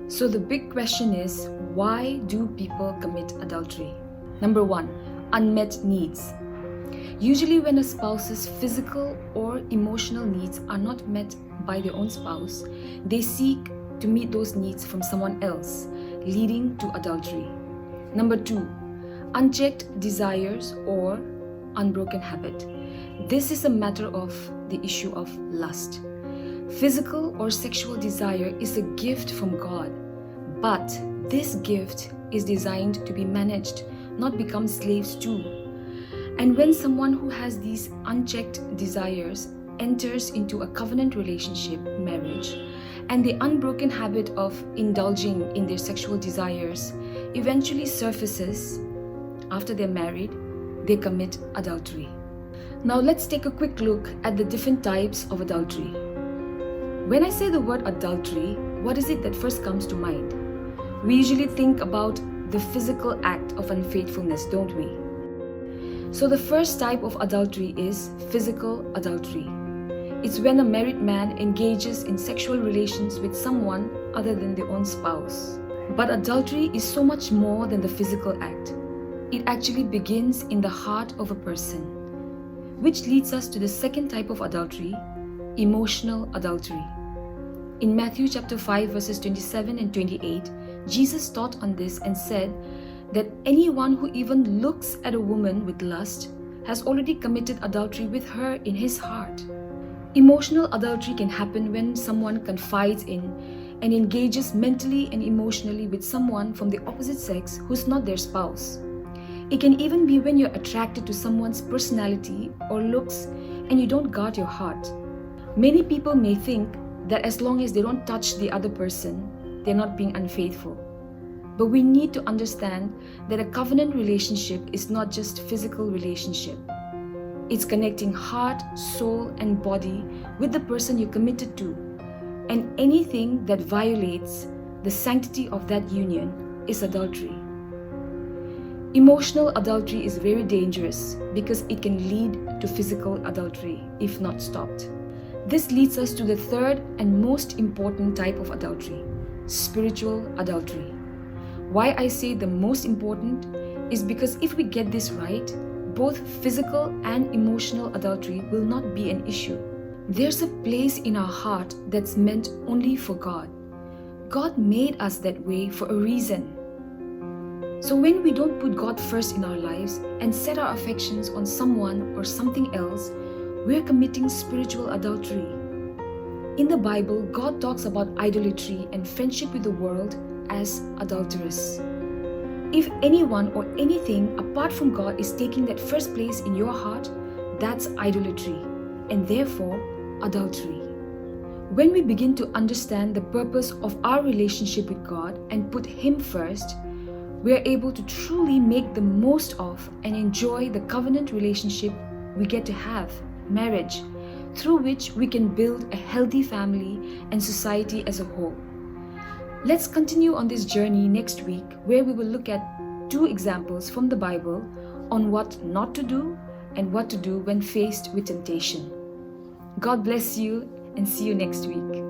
So the big question is, why do people commit adultery? Number one, unmet needs. Usually when a spouse's physical or emotional needs are not met by their own spouse, they seek to meet those needs from someone else, leading to adultery. Number two, unchecked desires or unbroken habit. This is a matter of the issue of lust. Physical or sexual desire is a gift from God, but this gift is designed to be managed, not become slaves to. And when someone who has these unchecked desires enters into a covenant relationship, marriage, and the unbroken habit of indulging in their sexual desires eventually surfaces after they're married, they commit adultery. Now let's take a quick look at the different types of adultery. When I say the word adultery, what is it that first comes to mind? We usually think about the physical act of unfaithfulness, don't we? So the first type of adultery is physical adultery. It's when a married man engages in sexual relations with someone other than their own spouse. But adultery is so much more than the physical act. It actually begins in the heart of a person, which leads us to the second type of adultery, emotional adultery. In Matthew chapter 5 verses 27 and 28, Jesus taught on this and said that anyone who even looks at a woman with lust has already committed adultery with her in his heart. Emotional adultery can happen when someone confides in and engages mentally and emotionally with someone from the opposite sex who's not their spouse. It can even be when you're attracted to someone's personality or looks and you don't guard your heart. Many people may think that as long as they don't touch the other person, they're not being unfaithful. But we need to understand that a covenant relationship is not just physical relationship. It's connecting heart, soul, and body with the person you're committed to. And anything that violates the sanctity of that union is adultery. Emotional adultery is very dangerous because it can lead to physical adultery if not stopped. This leads us to the third and most important type of adultery, spiritual adultery. Why I say the most important is because if we get this right, both physical and emotional adultery will not be an issue. There's a place in our heart that's meant only for God. God made us that way for a reason. So when we don't put God first in our lives and set our affections on someone or something else, we're committing spiritual adultery. In the Bible, God talks about idolatry and friendship with the world as adulterous. If anyone or anything apart from God is taking that first place in your heart, that's idolatry and therefore adultery. When we begin to understand the purpose of our relationship with God and put Him first, we are able to truly make the most of and enjoy the covenant relationship we get to have, marriage, through which we can build a healthy family and society as a whole. Let's continue on this journey next week, where we will look at 2 examples from the Bible on what not to do and what to do when faced with temptation. God bless you and see you next week.